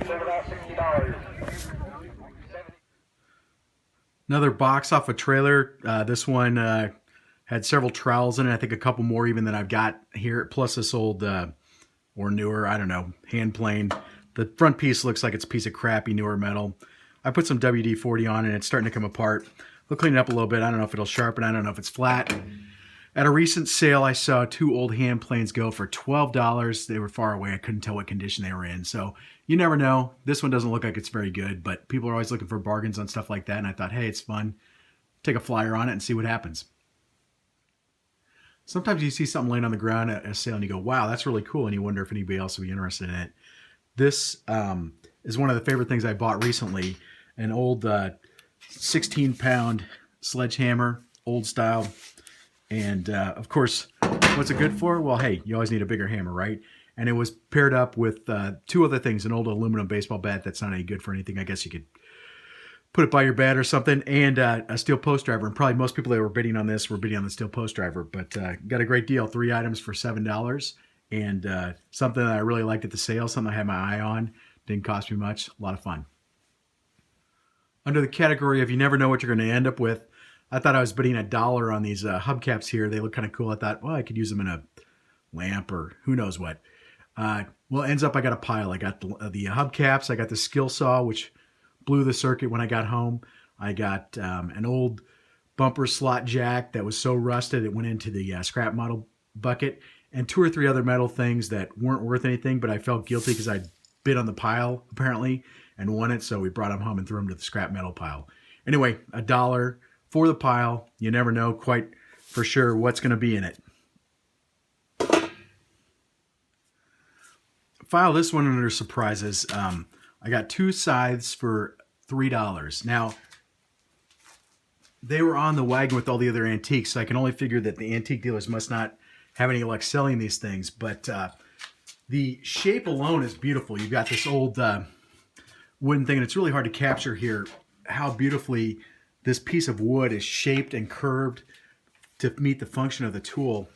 about $60. Another box off a trailer. This one had several trowels in it. I think a couple more even than I've got here. Plus this old or newer, I don't know, hand plane. The front piece looks like it's a piece of crappy newer metal. I put some WD-40 on and it's starting to come apart. We'll clean it up a little bit. I don't know if it'll sharpen. I don't know if it's flat. At a recent sale, I saw two old hand planes go for $12. They were far away. I couldn't tell what condition they were in. So you never know. This one doesn't look like it's very good, but people are always looking for bargains on stuff like that. And I thought, hey, it's fun. Take a flyer on it and see what happens. Sometimes you see something laying on the ground at a sale and you go, wow, that's really cool. And you wonder if anybody else would be interested in it. This is one of the favorite things I bought recently. An old 16-pound sledgehammer, old style. And of course, what's it good for? Well, hey, you always need a bigger hammer, right? And it was paired up with two other things, an old aluminum baseball bat that's not any good for anything. I guess you could put it by your bed or something, and a steel post driver. And probably most people that were bidding on this were bidding on the steel post driver. But got a great deal, 3 items for $7. And something that I really liked at the sale, something I had my eye on. Didn't cost me much. A lot of fun. Under the category of you never know what you're going to end up with, I thought I was bidding $1 on these hubcaps here. They look kind of cool. I thought, well, I could use them in a lamp or who knows what. Well, it ends up I got a pile. I got the hubcaps. I got the skill saw, which blew the circuit when I got home. I got an old bumper slot jack that was so rusted it went into the scrap metal bucket, and 2 or 3 other metal things that weren't worth anything, but I felt guilty because I bid on the pile, apparently, and won it, so we brought them home and threw them to the scrap metal pile. Anyway, $1 for the pile. You never know quite for sure what's going to be in it. File this one under surprises. I got 2 scythes for $3. Now, they were on the wagon with all the other antiques, so I can only figure that the antique dealers must not have any luck selling these things. But the shape alone is beautiful. You've got this old wooden thing, and it's really hard to capture here how beautifully this piece of wood is shaped and curved to meet the function of the tool.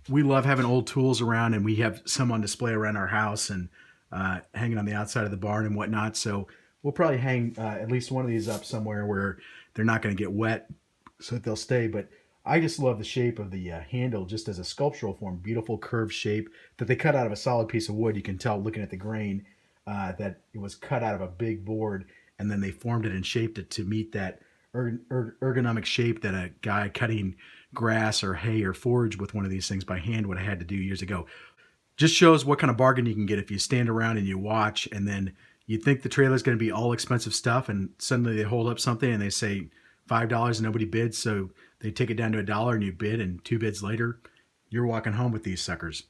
We love having old tools around, and we have some on display around our house and hanging on the outside of the barn and whatnot. So we'll probably hang at least one of these up somewhere where they're not going to get wet so that they'll stay. But I just love the shape of the handle just as a sculptural form, beautiful curved shape that they cut out of a solid piece of wood. You can tell looking at the grain that it was cut out of a big board, and then they formed it and shaped it to meet that ergonomic shape that a guy cutting grass or hay or forage with one of these things by hand would have had to do years ago. Just shows what kind of bargain you can get if you stand around and you watch, and then you think the trailer is going to be all expensive stuff, and suddenly they hold up something and they say $5 and nobody bids, so they take it down to $1 and you bid, and 2 bids later, you're walking home with these suckers.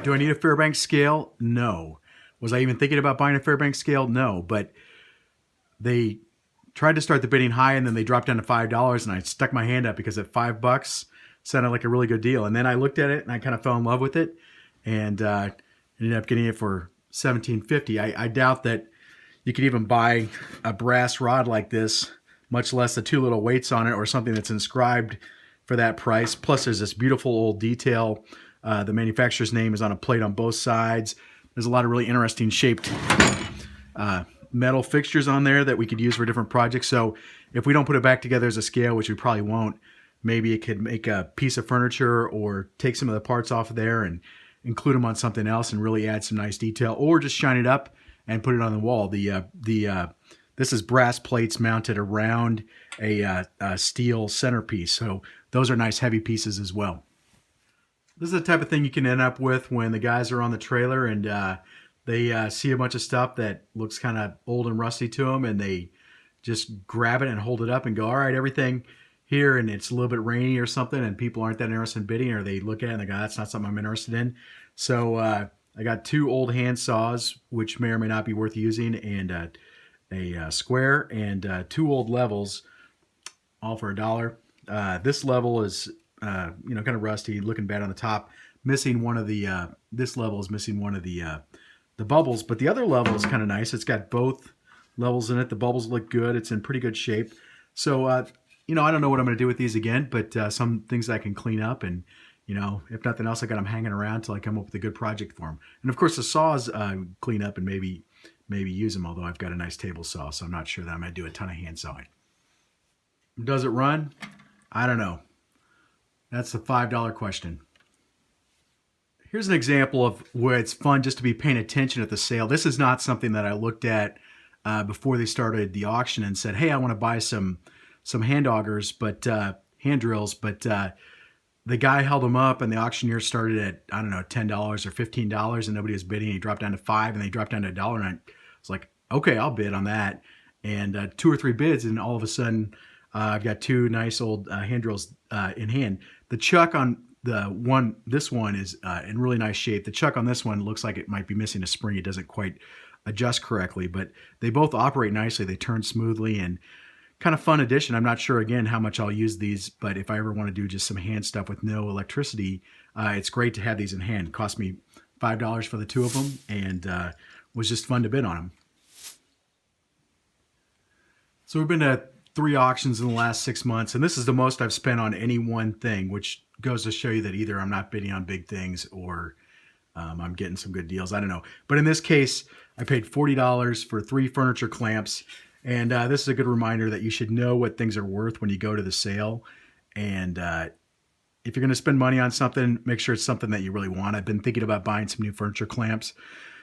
Do I need a Fairbanks scale? No. Was I even thinking about buying a Fairbanks scale? No. But they tried to start the bidding high, and then they dropped down to $5, and I stuck my hand up because at $5 sounded like a really good deal. And then I looked at it and I kind of fell in love with it, and ended up getting it for $17.50. I doubt that you could even buy a brass rod like this, much less the 2 little weights on it or something that's inscribed for that price. Plus, there's this beautiful old detail. The manufacturer's name is on a plate on both sides. There's a lot of really interesting shaped metal fixtures on there that we could use for different projects. So if we don't put it back together as a scale, which we probably won't, maybe it could make a piece of furniture or take some of the parts off of there and include them on something else and really add some nice detail, or just shine it up and put it on the wall. This is brass plates mounted around a steel centerpiece. So those are nice heavy pieces as well. This is the type of thing you can end up with when the guys are on the trailer and they see a bunch of stuff that looks kind of old and rusty to them, and they just grab it and hold it up and go, all right, everything here, and it's a little bit rainy or something, and people aren't that interested in bidding, or they look at it and they go, that's not something I'm interested in. So I got 2 old hand saws, which may or may not be worth using, and a square, and 2 old levels, all for $1. This level is kind of rusty, looking bad on the top, missing one of the this level is missing one of the the bubbles, but the other level is kind of nice. It's got both levels in it. The bubbles look good. It's in pretty good shape. So, I don't know what I'm going to do with these again, but some things I can clean up, and if nothing else, I got them hanging around till I come up with a good project for them. And of course, the saws clean up and maybe use them. Although I've got a nice table saw, so I'm not sure that I'm going to do a ton of hand sawing. Does it run? I don't know. That's the $5 question. Here's an example of where it's fun just to be paying attention at the sale. This is not something that I looked at before they started the auction and said, hey, I want to buy some hand augers, but hand drills, but the guy held them up and the auctioneer started at, I don't know, $10 or $15 and nobody was bidding. He dropped down to $5 and they dropped down to $1. And I was like, okay, I'll bid on that. And 2 or 3 bids, and all of a sudden I've got 2 nice old hand drills in hand. The chuck on this one is in really nice shape. The chuck on this one looks like it might be missing a spring. It doesn't quite adjust correctly, but they both operate nicely. They turn smoothly, and kind of fun addition. I'm not sure again how much I'll use these, but if I ever want to do just some hand stuff with no electricity, it's great to have these in hand. It cost me $5 for the 2 of them, and was just fun to bid on them. So we've been to 3 auctions in the last 6 months, and this is the most I've spent on any one thing, which goes to show you that either I'm not bidding on big things or I'm getting some good deals. I don't know. But in this case, I paid $40 for 3 furniture clamps. And this is a good reminder that you should know what things are worth when you go to the sale. And if you're going to spend money on something, make sure it's something that you really want. I've been thinking about buying some new furniture clamps.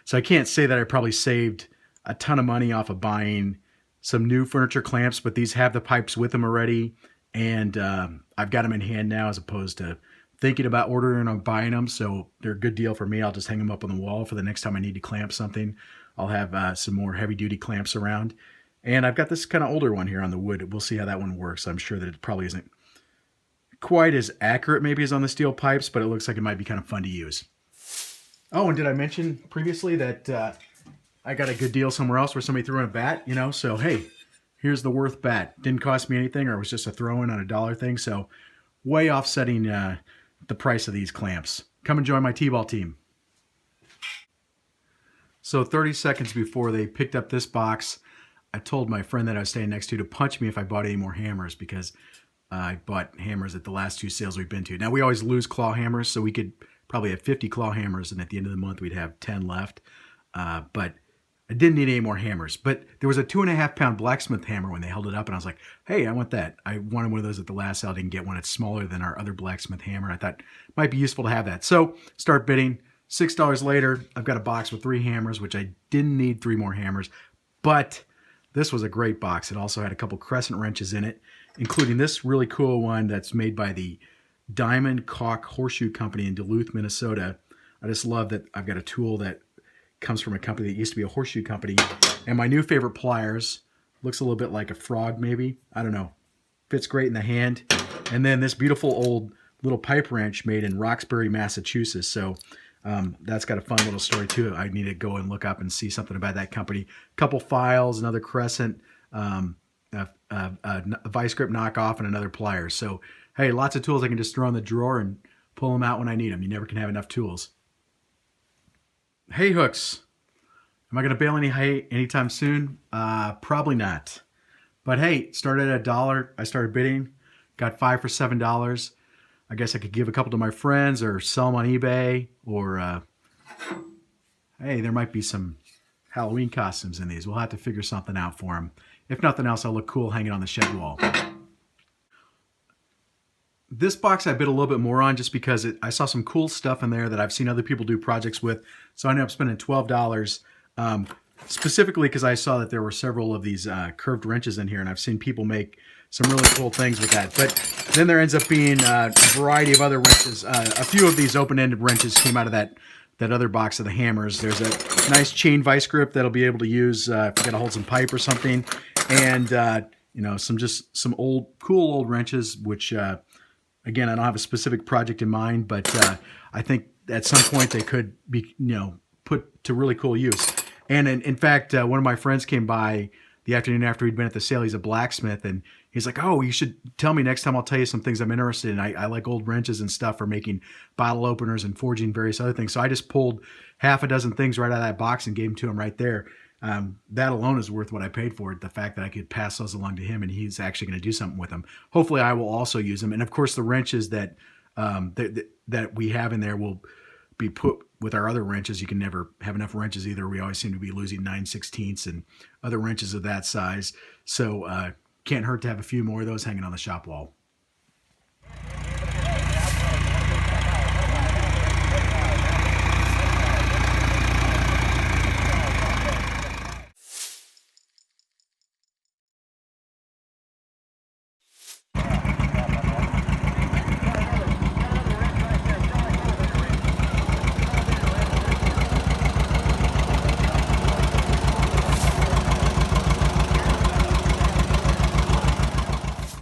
So I can't say that I probably saved a ton of money off of buying some new furniture clamps, but these have the pipes with them already. And I've got them in hand now as opposed to thinking about ordering or buying them. So they're a good deal for me. I'll just hang them up on the wall for the next time I need to clamp something. I'll have some more heavy duty clamps around. And I've got this kind of older one here on the wood. We'll see how that one works. I'm sure that it probably isn't quite as accurate maybe as on the steel pipes, but it looks like it might be kind of fun to use. Oh, and did I mention previously that I got a good deal somewhere else where somebody threw in a bat, so hey, here's the Worth bat. Didn't cost me anything, or it was just a throw-in on a $1 thing, so way offsetting the price of these clamps. Come and join my T-ball team. So 30 seconds before they picked up this box, I told my friend that I was staying next to punch me if I bought any more hammers, because I bought hammers at the last 2 sales we've been to. Now, we always lose claw hammers, so we could probably have 50 claw hammers, and at the end of the month, we'd have 10 left. But I didn't need any more hammers. But there was a 2.5-pound blacksmith hammer when they held it up, and I was like, hey, I want that. I wanted one of those at the last sale. I didn't get one. It's smaller than our other blacksmith hammer. I thought it might be useful to have that. So start bidding. $6 later, I've got a box with 3 hammers, which I didn't need 3 more hammers. But this was a great box. It also had a couple crescent wrenches in it, including this really cool one that's made by the Diamond Caulk Horseshoe Company in Duluth, Minnesota. I just love that I've got a tool that comes from a company that used to be a horseshoe company. And my new favorite pliers, looks a little bit like a frog maybe. I don't know. Fits great in the hand. And then this beautiful old little pipe wrench made in Roxbury, Massachusetts. So that's got a fun little story too. I need to go and look up and see something about that company. A couple files, another crescent, a vice grip knockoff, and another pliers. So, hey, lots of tools I can just throw in the drawer and pull them out when I need them. You never can have enough tools. Hay hooks. Am I going to bale any hay anytime soon? Probably not. But hey, started at $1. I started bidding. Got 5 for $7. I guess I could give a couple to my friends or sell them on eBay. Or, hey, there might be some Halloween costumes in these. We'll have to figure something out for them. If nothing else, I'll look cool hanging on the shed wall. This box I bid a little bit more on just because I saw some cool stuff in there that I've seen other people do projects with. So I ended up spending $12, specifically because I saw that there were several of these curved wrenches in here, and I've seen people make some really cool things with that. But then there ends up being a variety of other wrenches. A few of these open-ended wrenches came out of that other box of the hammers. There's a nice chain vice grip that'll be able to use if you got to hold some pipe or something. And, some cool old wrenches, which... Again, I don't have a specific project in mind, but I think at some point they could be, put to really cool use. And in fact, one of my friends came by the afternoon after he'd been at the sale. He's a blacksmith, and he's like, oh, you should tell me next time. I'll tell you some things I'm interested in. I like old wrenches and stuff for making bottle openers and forging various other things. So I just pulled half a dozen things right out of that box and gave them to him right there. That alone is worth what I paid for it. The fact that I could pass those along to him and he's actually going to do something with them. Hopefully I will also use them. And of course the wrenches that we have in there will be put with our other wrenches. You can never have enough wrenches either. We always seem to be losing 9/16 and other wrenches of that size. So can't hurt to have a few more of those hanging on the shop wall.